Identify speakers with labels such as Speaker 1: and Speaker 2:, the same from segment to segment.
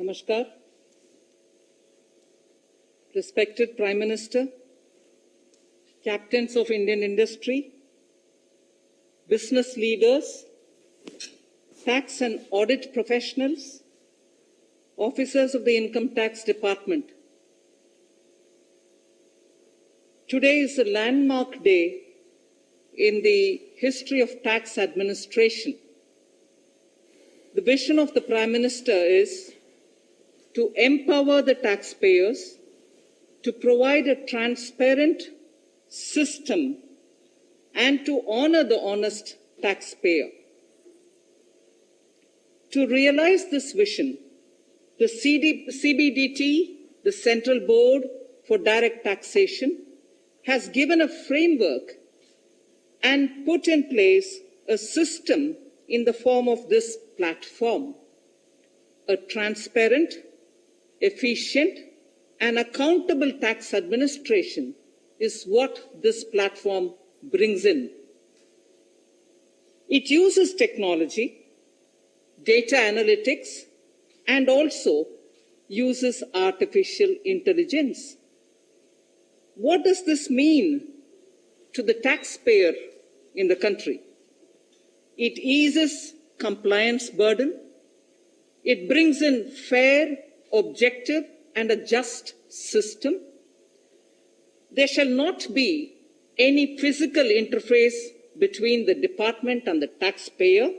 Speaker 1: Namaskar. Respected Prime Minister, captains of Indian industry, business leaders, tax and audit professionals, officers of the Income Tax Department. Today is a landmark day in the history of tax administration. The vision of the Prime Minister is to empower the taxpayers to provide a transparent system and to honor the honest taxpayer. To realize this vision, the CBDT, the Central Board for Direct Taxation, has given a framework and put in place a system in the form of this platform. A transparent, efficient, and accountable tax administration is what this platform brings in. It uses technology, data analytics, and also uses artificial intelligence. What does this mean to the taxpayer in the country? It eases compliance burden. It brings in fair, objective, and a just system. There shall not be any physical interface between the department and the taxpayer,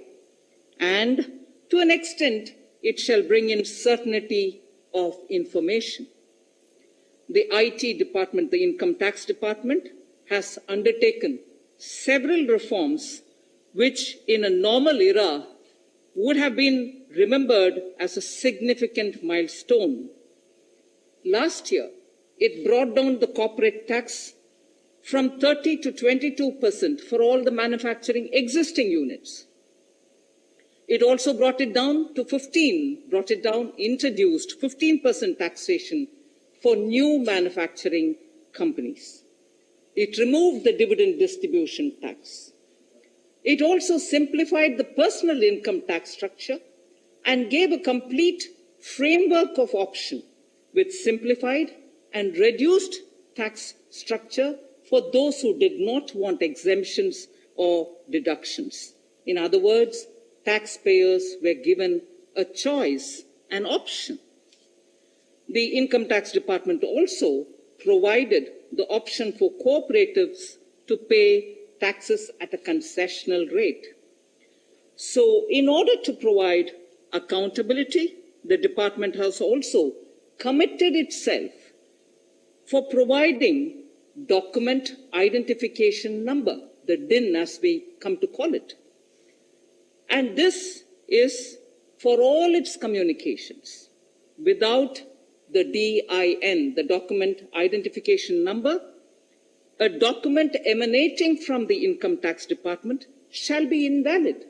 Speaker 1: and to an extent, it shall bring in certainty of information. The IT department, the Income Tax Department, has undertaken several reforms which in a normal era would have been remembered as a significant milestone. Last year, it brought down the corporate tax from 30 to 22% for all the manufacturing existing units. It also introduced 15% taxation for new manufacturing companies. It removed the dividend distribution tax. It also simplified the personal income tax structure and gave a complete framework of option with simplified and reduced tax structure for those who did not want exemptions or deductions. In other words, taxpayers were given a choice, an option. The Income Tax Department also provided the option for cooperatives to pay taxes at a concessional rate. So, in order to provide accountability, the department has also committed itself for providing document identification number, the DIN as we come to call it. And this is for all its communications. Without the DIN, the document identification number, a document emanating from the Income Tax Department shall be invalid.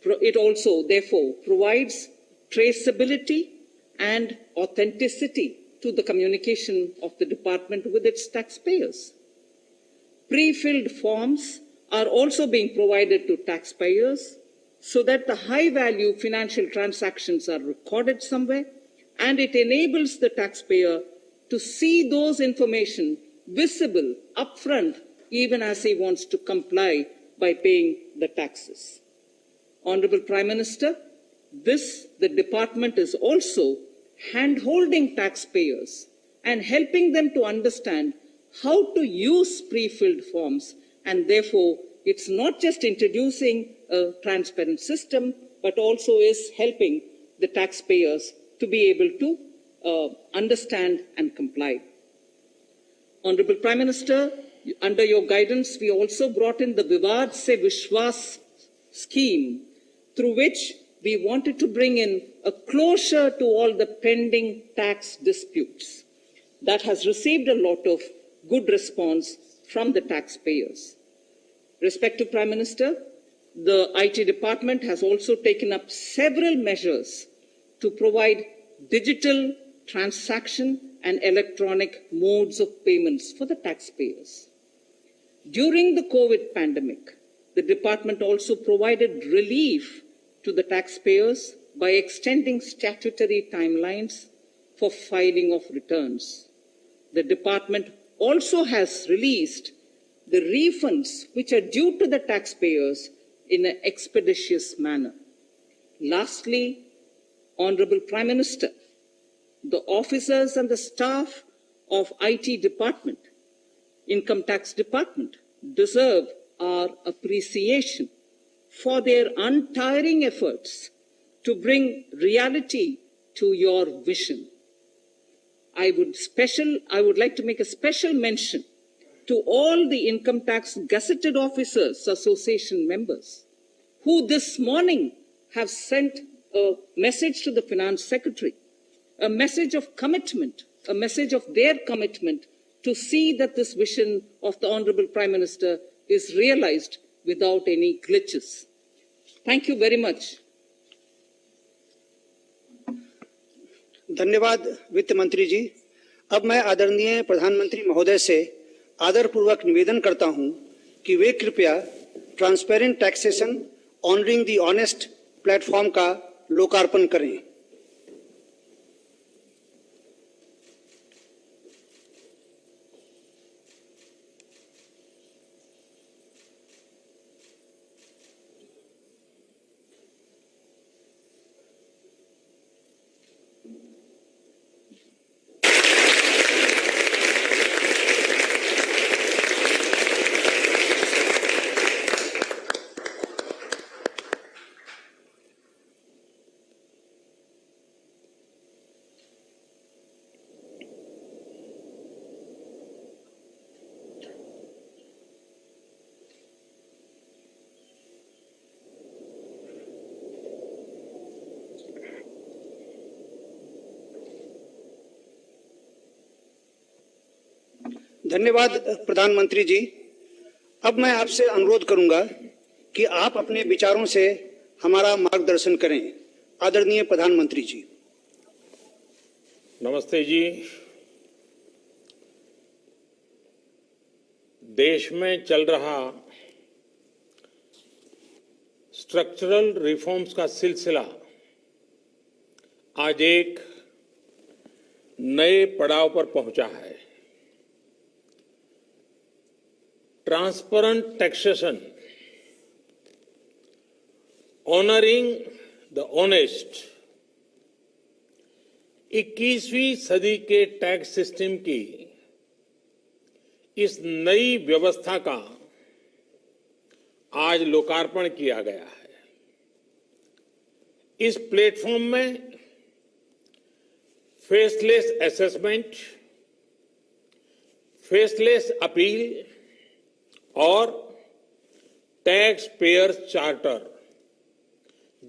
Speaker 1: It also, therefore, provides traceability and authenticity to the communication of the department with its taxpayers. Pre-filled forms are also being provided to taxpayers so that the high-value financial transactions are recorded somewhere, and it enables the taxpayer to see those information visible upfront even as he wants to comply by paying the taxes. Honorable Prime Minister, the department is also hand-holding taxpayers and helping them to understand how to use pre-filled forms, and therefore it's not just introducing a transparent system, but also is helping the taxpayers to be able to understand and comply. Honorable Prime Minister, under your guidance, we also brought in the Vivad Se Vishwas scheme, through which we wanted to bring in a closure to all the pending tax disputes. That has received a lot of good response from the taxpayers. Respected Prime Minister, the IT department has also taken up several measures to provide digital transaction and electronic modes of payments for the taxpayers. During the COVID pandemic, the department also provided relief to the taxpayers by extending statutory timelines for filing of returns. The department also has released the refunds which are due to the taxpayers in an expeditious manner. Lastly, Honorable Prime Minister, the officers and the staff of IT Department, Income Tax Department deserve our appreciation for their untiring efforts to bring reality to your vision. I would like to make a special mention to all the Income Tax Gazetted Officers Association members who this morning have sent a message to the Finance Secretary, a message of commitment, a message of their commitment to see that this vision of the Honorable Prime Minister is realized without any glitches. Thank you very much.
Speaker 2: धन्यवाद वित्त मंत्री जी। अब मैं आदरणीय प्रधानमंत्री महोदय से आदरपूर्वक निवेदन करता हूं कि वे कृपया transparent taxation honouring the honest platform का लोकार्पण करें। धन्यवाद प्रधानमंत्री जी। अब मैं आपसे अनुरोध करूंगा कि आप अपने विचारों से हमारा मार्गदर्शन करें। आदरणीय प्रधानमंत्री जी।
Speaker 3: नमस्ते जी। देश में चल रहा स्ट्रक्चरल रिफॉर्म्स का सिलसिला आज एक नए पड़ाव पर पहुंचा है। Transparent taxation, honouring the honest 21वीं सदी के टैक्स सिस्टम की इस नई व्यवस्था का आज लोकार्पण किया गया है। इस प्लेटफॉर्म में फेसलेस असेसमेंट, फेसलेस अपील और टैक्स पेयर चार्टर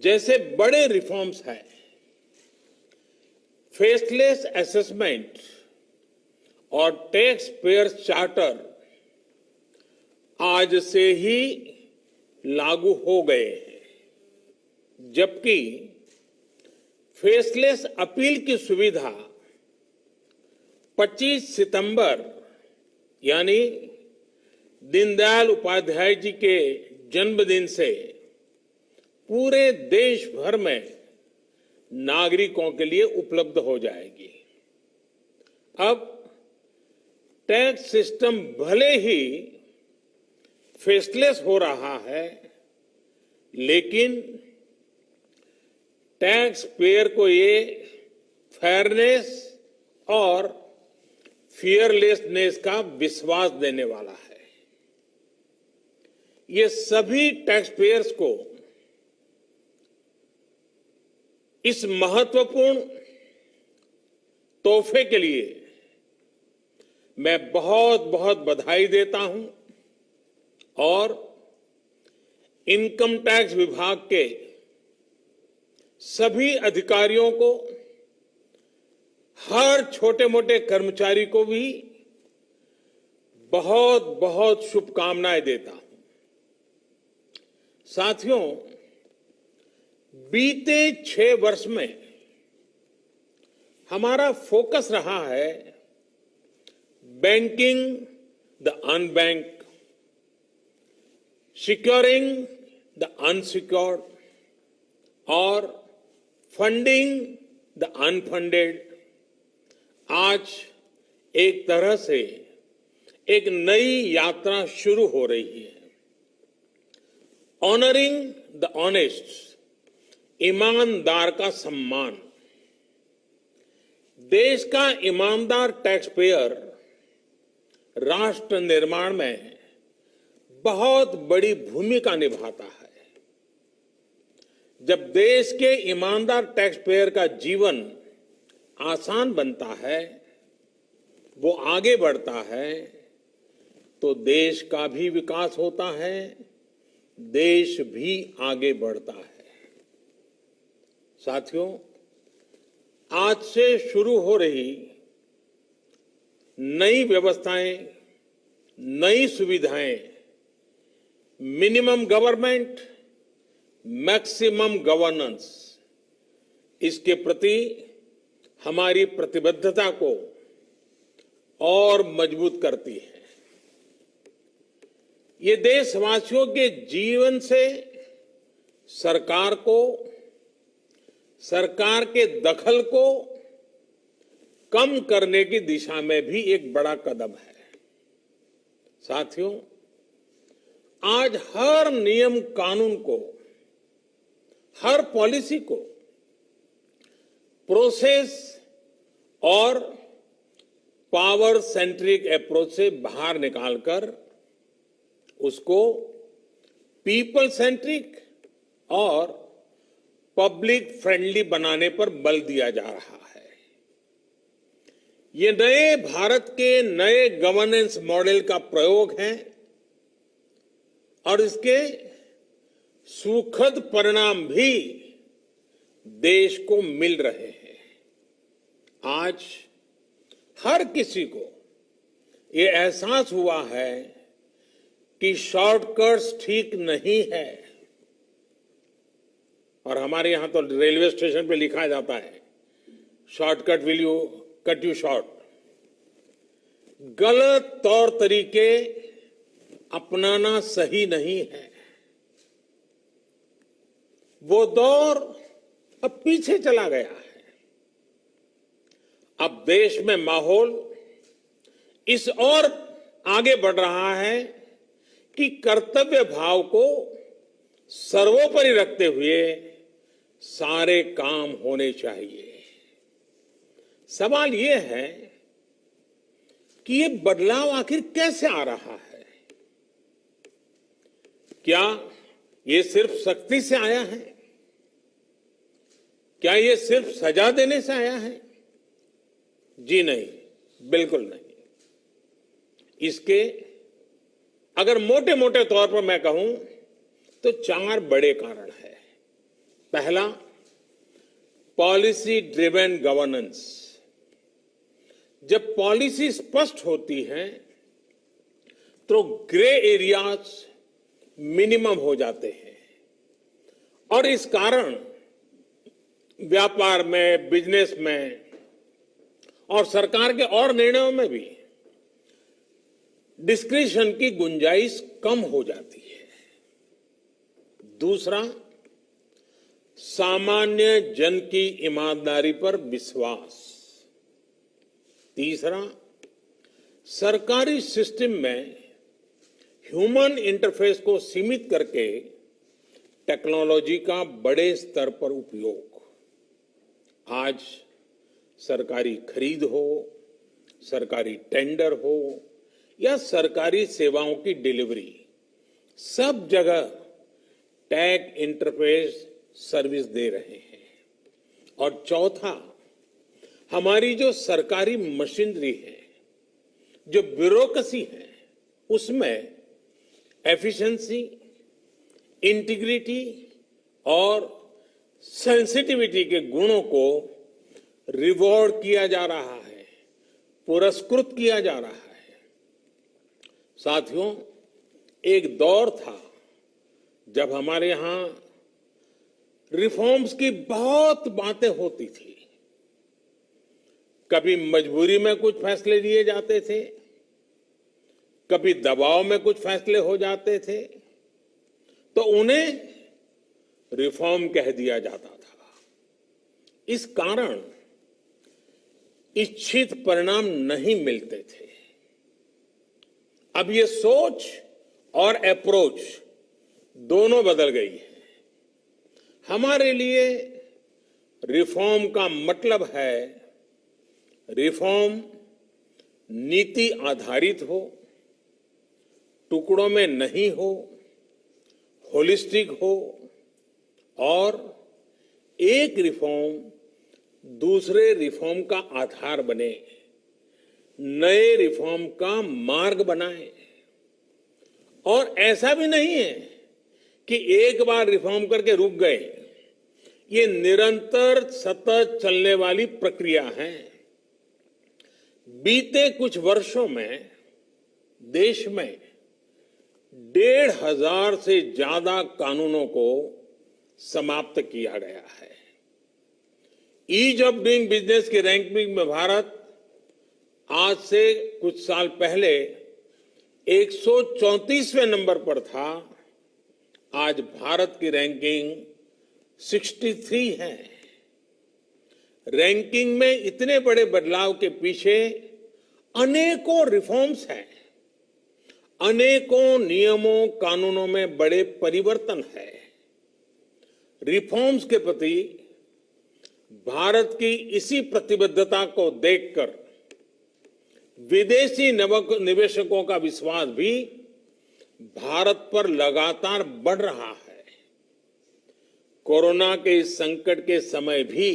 Speaker 3: जैसे बड़े रिफॉर्म्स हैं। फेसलेस असेसमेंट और टैक्स पेयर चार्टर आज से ही लागू हो गए हैं, जबकि फेसलेस अपील की सुविधा 25 सितंबर यानी दीनदयाल उपाध्याय जी के जन्मदिन से पूरे देश भर में नागरिकों के लिए उपलब्ध हो जाएगी। अब टैक्स सिस्टम भले ही फेसलेस हो रहा है, लेकिन टैक्स पेयर को ये फेयरनेस और फियरलेसनेस का विश्वास देने वाला है। ये सभी टैक्स पेयर्स को इस महत्वपूर्ण तोहफे के लिए मैं बहुत बहुत बधाई देता हूं और इनकम टैक्स विभाग के सभी अधिकारियों को, हर छोटे मोटे कर्मचारी को भी बहुत बहुत शुभकामनाएं देता हूं। साथियों, बीते 6 वर्ष में हमारा फोकस रहा है banking the unbanked, securing the unsecured और फंडिंग द अनफंडेड, आज एक तरह से एक नई यात्रा शुरू हो रही है। ऑनरिंग द ऑनेस्ट, ईमानदार का सम्मान। देश का ईमानदार टैक्स पेयर राष्ट्र निर्माण में बहुत बड़ी भूमिका निभाता है। जब देश के ईमानदार टैक्स पेयर का जीवन आसान बनता है, वो आगे बढ़ता है, तो देश का भी विकास होता है, देश भी आगे बढ़ता है। साथियों, आज से शुरू हो रही नई व्यवस्थाएं, नई सुविधाएं, मिनिमम गवर्नमेंट, मैक्सिमम गवर्नेंस, इसके प्रति हमारी प्रतिबद्धता को और मजबूत करती है। ये देशवासियों के जीवन से सरकार को, सरकार के दखल को कम करने की दिशा में भी एक बड़ा कदम है। साथियों, आज हर नियम कानून को, हर पॉलिसी को प्रोसेस और पावर सेंट्रिक अप्रोच से बाहर निकालकर उसको पीपल सेंट्रिक और पब्लिक फ्रेंडली बनाने पर बल दिया जा रहा है। ये नए भारत के नए गवर्नेंस मॉडल का प्रयोग है और इसके सुखद परिणाम भी देश को मिल रहे हैं। आज हर किसी को ये एहसास हुआ है कि शॉर्टकट्स ठीक नहीं है। और हमारे यहां तो रेलवे स्टेशन पे लिखा जाता है, shortcut will you cut you short. गलत तौर तरीके अपनाना सही नहीं है। वो दौर अब पीछे चला गया है। अब देश में माहौल इस ओर आगे बढ़ रहा है कि कर्तव्य भाव को सर्वोपरि रखते हुए सारे काम होने चाहिए। सवाल यह है कि ये बदलाव आखिर कैसे आ रहा है? क्या ये सिर्फ सख्ती से आया है? क्या ये सिर्फ सजा देने से आया है? जी नहीं, बिल्कुल नहीं। इसके अगर मोटे मोटे तौर पर मैं कहूं तो 4 बड़े कारण हैं। पहला, पॉलिसी ड्रिवन गवर्नेंस। जब पॉलिसी स्पष्ट होती है तो ग्रे एरियाज मिनिमम हो जाते हैं और इस कारण व्यापार में, बिजनेस में और सरकार के और निर्णयों में भी डिस्क्रिशन की गुंजाइश कम हो जाती है। दूसरा, सामान्य जन की ईमानदारी पर विश्वास। तीसरा, सरकारी सिस्टम में ह्यूमन इंटरफेस को सीमित करके टेक्नोलॉजी का बड़े स्तर पर उपयोग। आज सरकारी खरीद हो, सरकारी टेंडर हो या सरकारी सेवाओं की डिलीवरी, सब जगह टैग इंटरफेस सर्विस दे रहे हैं। और चौथा, हमारी जो सरकारी मशीनरी है, जो ब्यूरोक्रेसी है, उसमें एफिशिएंसी, इंटीग्रिटी और सेंसिटिविटी के गुणों को रिवॉर्ड किया जा रहा है, पुरस्कृत किया जा रहा है। साथियों, एक दौर था जब हमारे यहां रिफॉर्म्स की बहुत बातें होती थी। कभी मजबूरी में कुछ फैसले लिए जाते थे, कभी दबाव में कुछ फैसले हो जाते थे, तो उन्हें रिफॉर्म कह दिया जाता था। इस कारण इच्छित परिणाम नहीं मिलते थे। अब ये सोच और अप्रोच दोनों बदल गई है। हमारे लिए रिफॉर्म का मतलब है रिफॉर्म नीति आधारित हो, टुकड़ों में नहीं हो, होलिस्टिक हो और एक रिफॉर्म दूसरे रिफॉर्म का आधार बने, नए रिफॉर्म का मार्ग बनाए। और ऐसा भी नहीं है कि एक बार रिफॉर्म करके रुक गए। ये निरंतर सतत चलने वाली प्रक्रिया है। बीते कुछ वर्षों में देश में 1,500 से ज्यादा कानूनों को समाप्त किया गया है। ईज ऑफ डूइंग बिजनेस की रैंकिंग में भारत आज से कुछ साल पहले 134वें नंबर पर था। आज भारत की रैंकिंग 63 है। रैंकिंग में इतने बड़े बदलाव के पीछे अनेकों रिफॉर्म्स हैं, अनेकों नियमों कानूनों में बड़े परिवर्तन है। रिफॉर्म्स के प्रति भारत की इसी प्रतिबद्धता को देखकर विदेशी निवेशकों का विश्वास भी भारत पर लगातार बढ़ रहा है। कोरोना के इस संकट के समय भी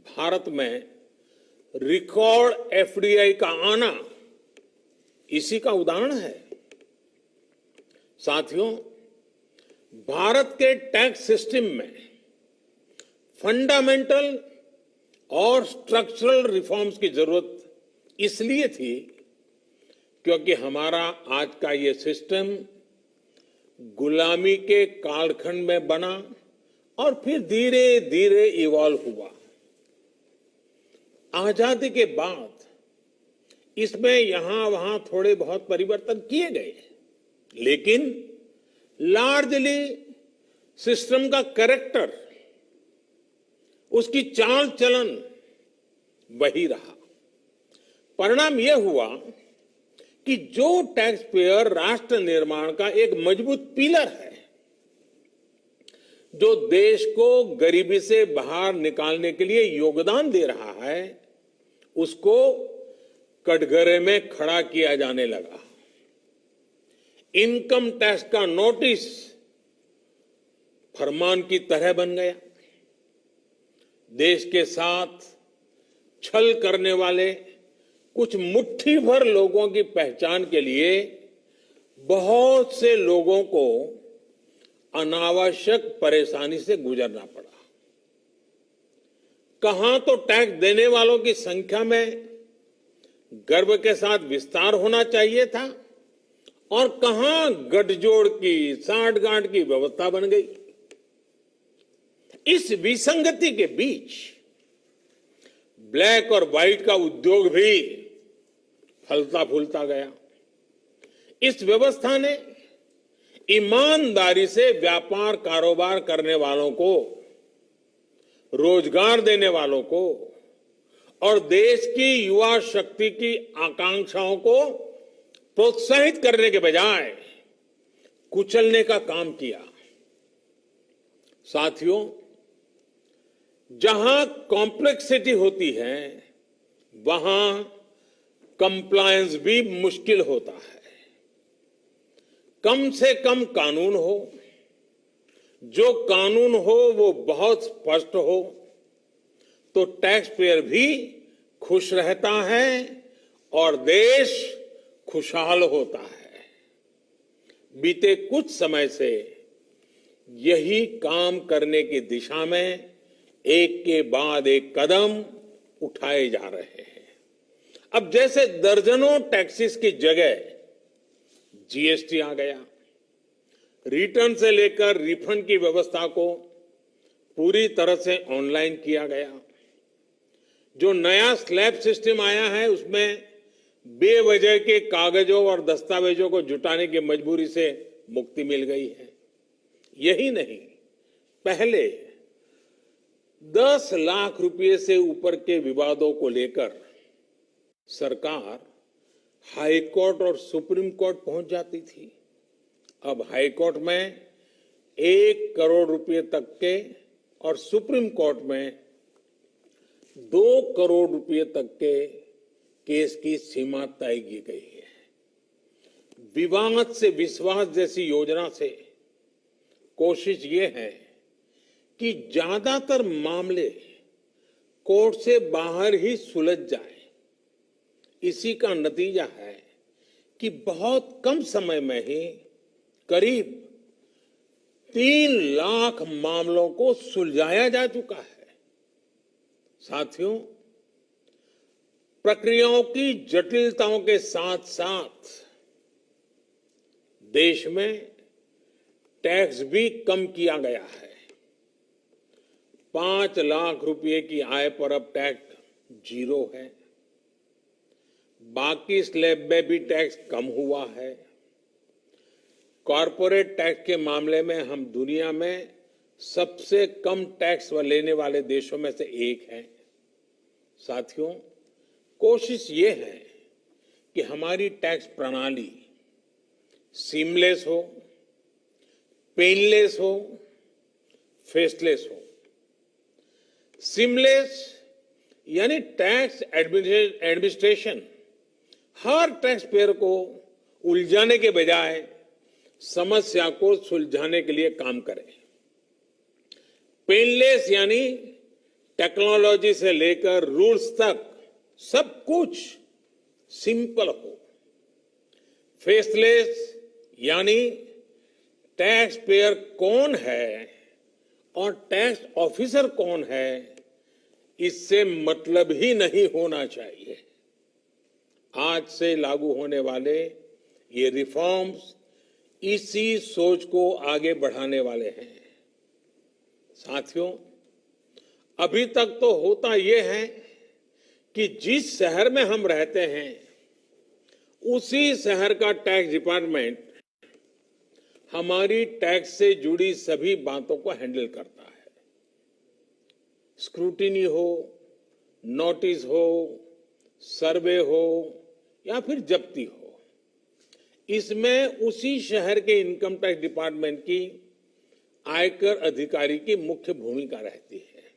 Speaker 3: भारत में रिकॉर्ड एफडीआई का आना इसी का उदाहरण है। साथियों, भारत के टैक्स सिस्टम में फंडामेंटल और स्ट्रक्चरल रिफॉर्म्स की जरूरत इसलिए थी क्योंकि हमारा आज का ये सिस्टम गुलामी के कालखंड में बना और फिर धीरे धीरे इवॉल्व हुआ। आजादी के बाद इसमें यहां वहां थोड़े बहुत परिवर्तन किए गए, लेकिन लार्जली सिस्टम का कैरेक्टर, उसकी चाल चलन वही रहा। परिणाम यह हुआ कि जो टैक्स पेयर राष्ट्र निर्माण का एक मजबूत पिलर है, जो देश को गरीबी से बाहर निकालने के लिए योगदान दे रहा है, उसको कटघरे में खड़ा किया जाने लगा। इनकम टैक्स का नोटिस फरमान की तरह बन गया। देश के साथ छल करने वाले कुछ मुट्ठी भर लोगों की पहचान के लिए बहुत से लोगों को अनावश्यक परेशानी से गुजरना पड़ा। कहां तो टैक्स देने वालों की संख्या में गर्व के साथ विस्तार होना चाहिए था और कहां गठजोड़ की, सांठगांठ की व्यवस्था बन गई। इस विसंगति के बीच ब्लैक और व्हाइट का उद्योग भी फलता फूलता गया। इस व्यवस्था ने ईमानदारी से व्यापार कारोबार करने वालों को, रोजगार देने वालों को और देश की युवा शक्ति की आकांक्षाओं को प्रोत्साहित करने के बजाय कुचलने का काम किया। साथियों, जहां कॉम्प्लेक्सिटी होती है वहां कंप्लायंस भी मुश्किल होता है। कम से कम कानून हो, जो कानून हो वो बहुत स्पष्ट हो, तो टैक्स पेयर भी खुश रहता है और देश खुशहाल होता है। बीते कुछ समय से यही काम करने की दिशा में एक के बाद एक कदम उठाए जा रहे हैं। अब जैसे दर्जनों टैक्सेस की जगह जीएसटी आ गया, रिटर्न से लेकर रिफंड की व्यवस्था को पूरी तरह से ऑनलाइन किया गया। जो नया स्लैब सिस्टम आया है उसमें बेवजह के कागजों और दस्तावेजों को जुटाने की मजबूरी से मुक्ति मिल गई है। यही नहीं, पहले 10 लाख रुपए से ऊपर के विवादों को लेकर सरकार हाई कोर्ट और सुप्रीम कोर्ट पहुंच जाती थी। अब हाई कोर्ट में 1 करोड़ रुपए तक के और सुप्रीम कोर्ट में 2 करोड़ रुपए तक के केस की सीमा तय की गई है। विवाद से विश्वास जैसी योजना से कोशिश ये है कि ज्यादातर मामले कोर्ट से बाहर ही सुलझ जाए। इसी का नतीजा है कि बहुत कम समय में ही करीब 3 लाख मामलों को सुलझाया जा चुका है। साथियों, प्रक्रियाओं की जटिलताओं के साथ साथ देश में टैक्स भी कम किया गया है। 5 लाख रुपए की आय पर अब टैक्स 0 है। बाकी स्लैब में भी टैक्स कम हुआ है। कॉरपोरेट टैक्स के मामले में हम दुनिया में सबसे कम टैक्स लेने वाले देशों में से एक हैं। साथियों, कोशिश ये है कि हमारी टैक्स प्रणाली सीमलेस हो, पेनलेस हो, फेसलेस हो। सीमलेस यानी टैक्स एडमिनिस्ट्रेशन हर टैक्स पेयर को उलझाने के बजाय समस्या को सुलझाने के लिए काम करे। पेनलेस यानी टेक्नोलॉजी से लेकर रूल्स तक सब कुछ सिंपल हो। फेसलेस यानी टैक्स पेयर कौन है और टैक्स ऑफिसर कौन है, इससे मतलब ही नहीं होना चाहिए। आज से लागू होने वाले ये रिफॉर्म्स इसी सोच को आगे बढ़ाने वाले हैं। साथियों, अभी तक तो होता यह है कि जिस शहर में हम रहते हैं उसी शहर का टैक्स डिपार्टमेंट हमारी टैक्स से जुड़ी सभी बातों को हैंडल करता है। स्क्रूटिनी हो, नोटिस हो, सर्वे हो या फिर जब्ती हो, इसमें उसी शहर के इनकम टैक्स डिपार्टमेंट की आयकर अधिकारी की मुख्य भूमिका रहती है।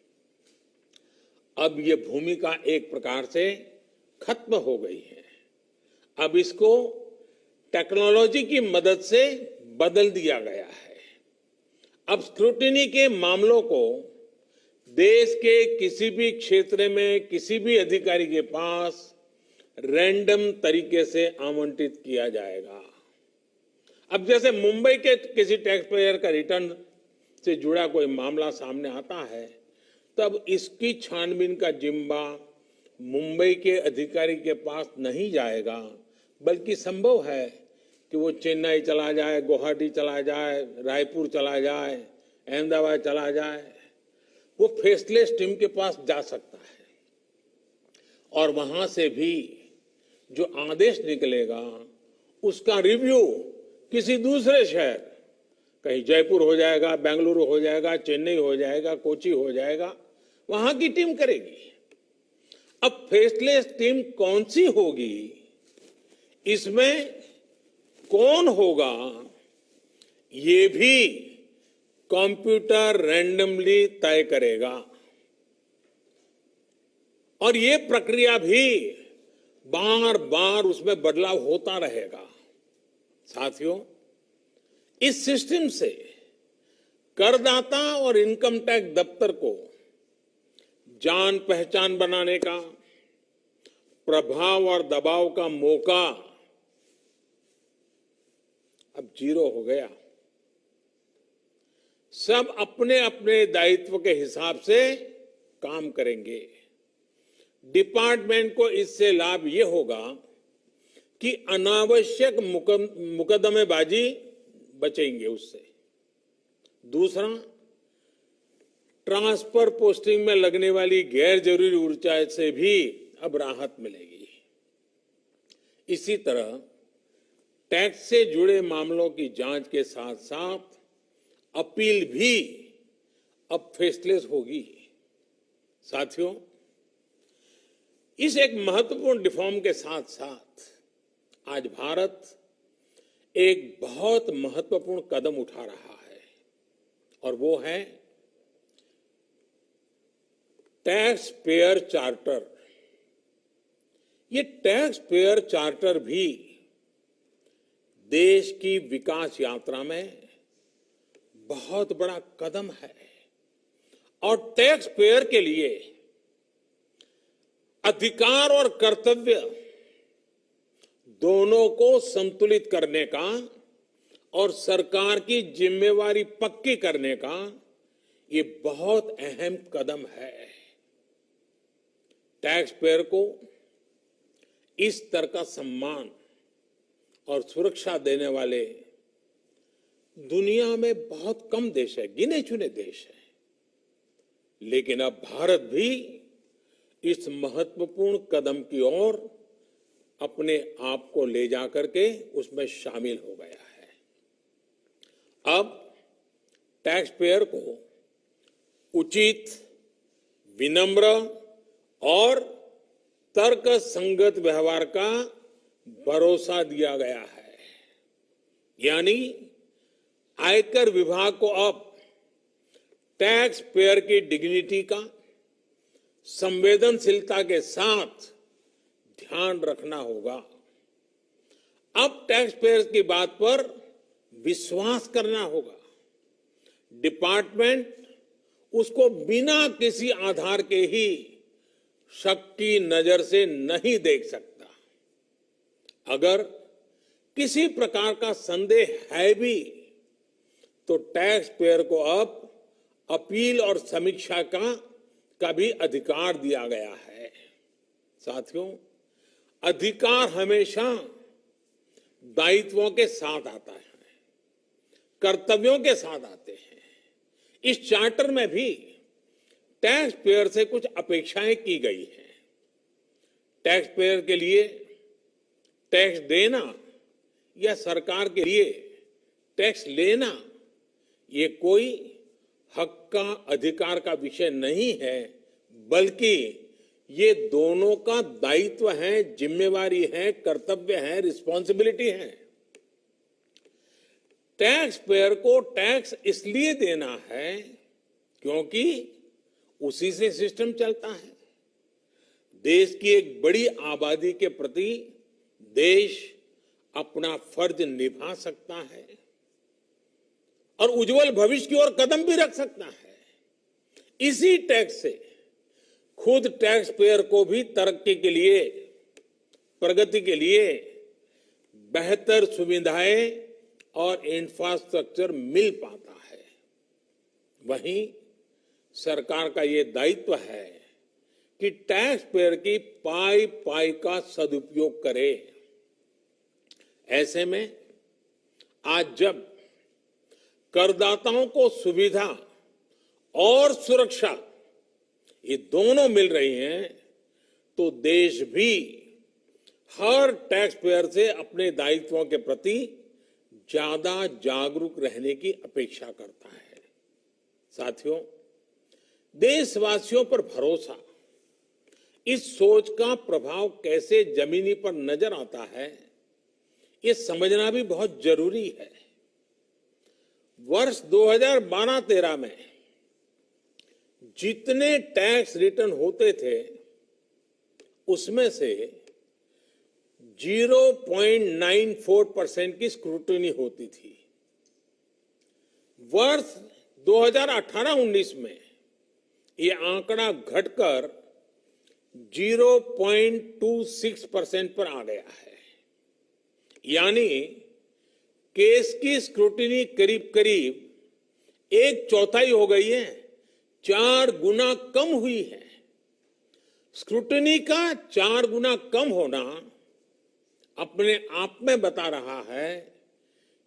Speaker 3: अब ये भूमिका एक प्रकार से खत्म हो गई है। अब इसको टेक्नोलॉजी की मदद से बदल दिया गया है। अब स्क्रूटिनी के मामलों को देश के किसी भी क्षेत्र में किसी भी अधिकारी के पास रैंडम तरीके से आवंटित किया जाएगा। अब जैसे मुंबई के किसी टैक्स पेयर का रिटर्न से जुड़ा कोई मामला सामने आता है, तब इसकी छानबीन का जिम्मा मुंबई के अधिकारी के पास नहीं जाएगा, बल्कि संभव है कि वो चेन्नई चला जाए, गुवाहाटी चला जाए, रायपुर चला जाए, अहमदाबाद चला जाए। वो फेसलेस टीम के पास जा सकता है और वहां से भी जो आदेश निकलेगा उसका रिव्यू किसी दूसरे शहर, कहीं जयपुर हो जाएगा, बेंगलुरु हो जाएगा, चेन्नई हो जाएगा, कोची हो जाएगा, वहां की टीम करेगी। अब फेसलेस टीम कौन सी होगी, इसमें कौन होगा, ये भी कंप्यूटर रैंडमली तय करेगा। और ये प्रक्रिया भी बार बार उसमें बदलाव होता रहेगा। साथियों, इस सिस्टम से करदाता और इनकम टैक्स दफ्तर को जान पहचान बनाने का, प्रभाव और दबाव का मौका अब 0 हो गया। सब अपने अपने दायित्व के हिसाब से काम करेंगे। डिपार्टमेंट को इससे लाभ ये होगा कि अनावश्यक मुकदमेबाजी बचेंगे उससे। दूसरा, ट्रांसफर पोस्टिंग में लगने वाली गैर जरूरी ऊर्जा से भी अब राहत मिलेगी। इसी तरह टैक्स से जुड़े मामलों की जांच के साथ साथ अपील भी अब फेसलेस होगी। साथियों, इस एक महत्वपूर्ण रिफॉर्म के साथ साथ आज भारत एक बहुत महत्वपूर्ण कदम उठा रहा है और वो है टैक्स पेयर चार्टर। ये टैक्स पेयर चार्टर भी देश की विकास यात्रा में बहुत बड़ा कदम है और टैक्स पेयर के लिए अधिकार और कर्तव्य दोनों को संतुलित करने का और सरकार की जिम्मेवारी पक्की करने का ये बहुत अहम कदम है। टैक्स पेयर को इस तरह का सम्मान और सुरक्षा देने वाले दुनिया में बहुत कम देश है, गिने चुने देश हैं, लेकिन अब भारत भी इस महत्वपूर्ण कदम की ओर अपने आप को ले जाकर के उसमें शामिल हो गया है। अब टैक्स पेयर को उचित, विनम्र और तर्क संगत व्यवहार का भरोसा दिया गया है। यानी आयकर विभाग को अब टैक्स पेयर की डिग्निटी का संवेदनशीलता के साथ ध्यान रखना होगा। अब टैक्स पेयर्स की बात पर विश्वास करना होगा। डिपार्टमेंट उसको बिना किसी आधार के ही शक की नजर से नहीं देख सकता। अगर किसी प्रकार का संदेह है भी तो टैक्स पेयर को अब अपील और समीक्षा का भी अधिकार दिया गया है। साथियों, अधिकार हमेशा दायित्वों के साथ आता है, कर्तव्यों के साथ आते हैं। इस चार्टर में भी टैक्स पेयर से कुछ अपेक्षाएं की गई हैं। टैक्स पेयर के लिए टैक्स देना या सरकार के लिए टैक्स लेना ये कोई हक का, अधिकार का विषय नहीं है, बल्कि ये दोनों का दायित्व है, जिम्मेवारी है, कर्तव्य है, रिस्पॉन्सिबिलिटी है। टैक्स पेयर को टैक्स इसलिए देना है क्योंकि उसी से सिस्टम चलता है। देश की एक बड़ी आबादी के प्रति देश अपना फर्ज निभा सकता है और उज्जवल भविष्य की ओर कदम भी रख सकता है। इसी टैक्स से खुद टैक्स पेयर को भी तरक्की के लिए, प्रगति के लिए बेहतर सुविधाएं और इंफ्रास्ट्रक्चर मिल पाता है। वहीं सरकार का ये दायित्व है कि टैक्स पेयर की पाई पाई का सदुपयोग करे। ऐसे में आज जब करदाताओं को सुविधा और सुरक्षा ये दोनों मिल रही हैं तो देश भी हर टैक्स पेयर से अपने दायित्वों के प्रति ज्यादा जागरूक रहने की अपेक्षा करता है। साथियों, देशवासियों पर भरोसा, इस सोच का प्रभाव कैसे जमीनी पर नजर आता है ये समझना भी बहुत जरूरी है। वर्ष 2012-13 में जितने टैक्स रिटर्न होते थे उसमें से 0.94% की स्क्रूटनी होती थी। वर्ष 2018-19 में ये आंकड़ा घटकर 0.26% पर आ गया है। यानी केस की स्क्रूटनी करीब करीब 1/4 हो गई है, 4 गुना कम हुई है। स्क्रूटनी का 4 गुना कम होना अपने आप में बता रहा है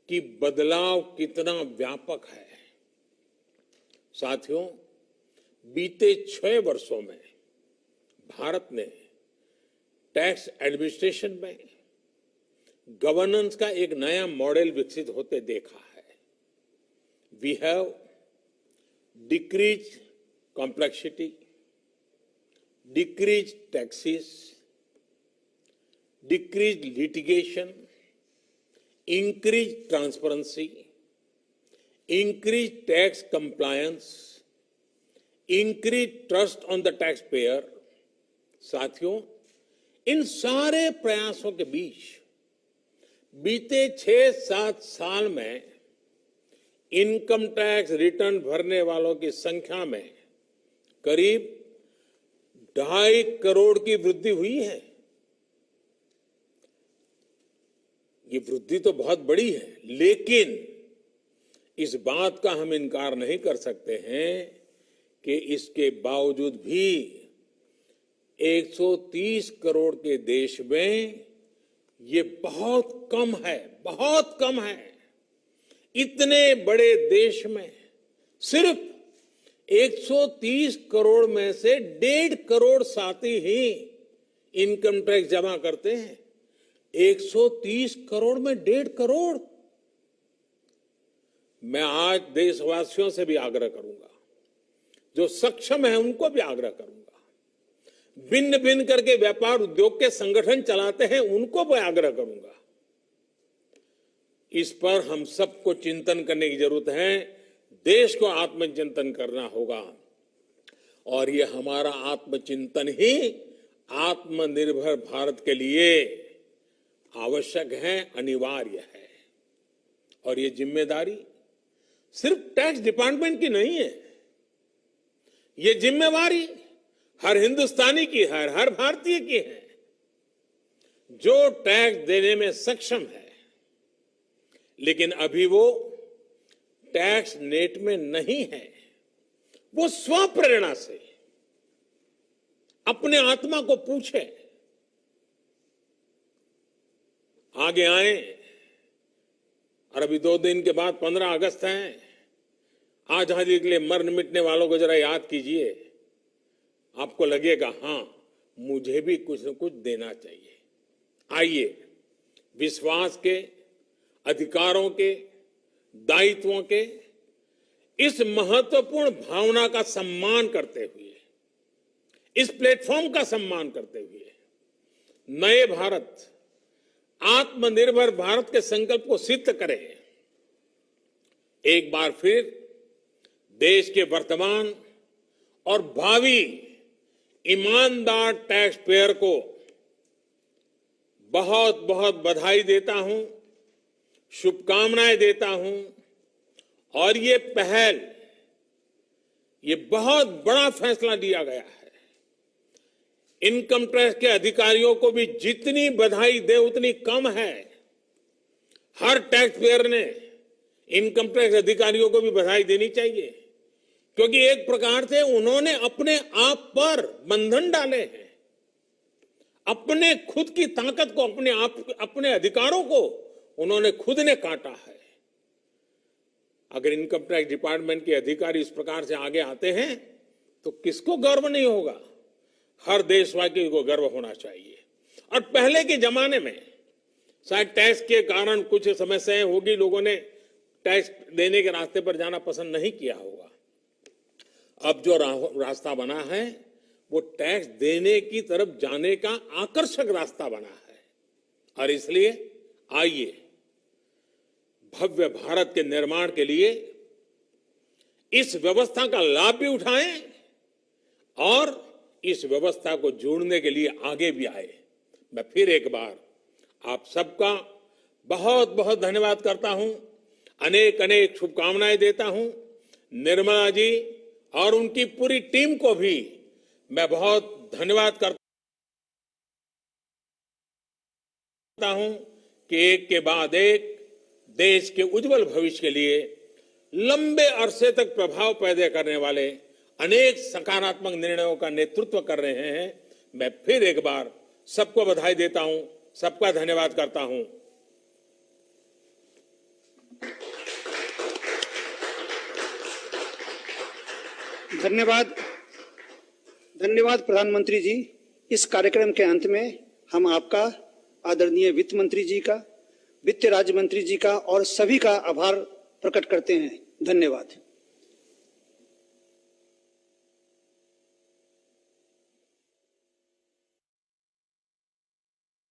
Speaker 3: कि बदलाव कितना व्यापक है। साथियों, बीते 6 वर्षों में भारत ने टैक्स एडमिनिस्ट्रेशन में गवर्नेंस का एक नया मॉडल विकसित होते देखा है। We have decrease complexity, decrease taxes, decrease litigation, increase transparency, increase tax compliance, increase trust on the taxpayer. साथियों, इन सारे प्रयासों के बीच बीते 6-7 साल में इनकम टैक्स रिटर्न भरने वालों की संख्या में करीब 2.5 करोड़ की वृद्धि हुई है। ये वृद्धि तो बहुत बड़ी है, लेकिन इस बात का हम इनकार नहीं कर सकते हैं कि इसके बावजूद भी 130 करोड़ के देश में ये बहुत कम है, बहुत कम है। इतने बड़े देश में सिर्फ 130 करोड़ में से 1.5 करोड़ साथी ही इनकम टैक्स जमा करते हैं। 130 करोड़ में 1.5 करोड़। मैं आज देशवासियों से भी आग्रह करूंगा, जो सक्षम है उनको भी आग्रह करूंगा, भिन्न भिन्न करके व्यापार उद्योग के संगठन चलाते हैं उनको भी आग्रह करूंगा। इस पर हम सबको चिंतन करने की जरूरत है, देश को आत्मचिंतन करना होगा और ये हमारा आत्मचिंतन ही आत्मनिर्भर भारत के लिए आवश्यक है, अनिवार्य है। और ये जिम्मेदारी सिर्फ टैक्स डिपार्टमेंट की नहीं है, ये जिम्मेवारी हर हिंदुस्तानी की है, हर भारतीय की है जो टैक्स देने में सक्षम है, लेकिन अभी वो टैक्स नेट में नहीं है। वो स्वप्रेरणा से अपने आत्मा को पूछे, आगे आए। और अभी 2 दिन के बाद 15 अगस्त है। आजादी के लिए मरने मिटने वालों को जरा याद कीजिए, आपको लगेगा हाँ मुझे भी कुछ न कुछ देना चाहिए। आइए विश्वास के, अधिकारों के, दायित्वों के इस महत्वपूर्ण भावना का सम्मान करते हुए, इस प्लेटफॉर्म का सम्मान करते हुए नए भारत, आत्मनिर्भर भारत के संकल्प को सिद्ध करें। एक बार फिर देश के वर्तमान और भावी ईमानदार टैक्स पेयर को बहुत बहुत बधाई देता हूं, शुभकामनाएं देता हूं। और ये पहल, ये बहुत बड़ा फैसला लिया गया है। इनकम टैक्स के अधिकारियों को भी जितनी बधाई दे उतनी कम है। हर टैक्स पेयर ने इनकम टैक्स अधिकारियों को भी बधाई देनी चाहिए, क्योंकि एक प्रकार से उन्होंने अपने आप पर बंधन डाले हैं, अपने खुद की ताकत को, अपने अधिकारों को उन्होंने खुद ने काटा है। अगर इनकम टैक्स डिपार्टमेंट के अधिकारी इस प्रकार से आगे आते हैं तो किसको गर्व नहीं होगा? हर देशवासी को गर्व होना चाहिए। और पहले के जमाने में शायद टैक्स के कारण कुछ समस्याएं होगी, लोगों ने टैक्स देने के रास्ते पर जाना पसंद नहीं किया होगा। अब जो रास्ता बना है वो टैक्स देने की तरफ जाने का आकर्षक रास्ता बना है। और इसलिए आइए भव्य भारत के निर्माण के लिए इस व्यवस्था का लाभ भी उठाएं और इस व्यवस्था को जोड़ने के लिए आगे भी आए। मैं फिर एक बार आप सबका बहुत बहुत धन्यवाद करता हूं, अनेक अनेक शुभकामनाएं देता हूं। निर्मला जी और उनकी पूरी टीम को भी मैं बहुत धन्यवाद करता हूं कि एक के बाद एक देश के उज्जवल भविष्य के लिए लंबे अरसे तक प्रभाव पैदा करने वाले अनेक सकारात्मक निर्णयों का नेतृत्व कर रहे हैं। मैं फिर एक बार सबको बधाई देता हूं, सबका धन्यवाद करता हूं।
Speaker 2: धन्यवाद प्रधानमंत्री जी। इस कार्यक्रम के अंत में हम आपका, आदरणीय वित्त मंत्री जी का, वित्त राज्य मंत्री जी का और सभी का आभार प्रकट करते हैं। धन्यवाद।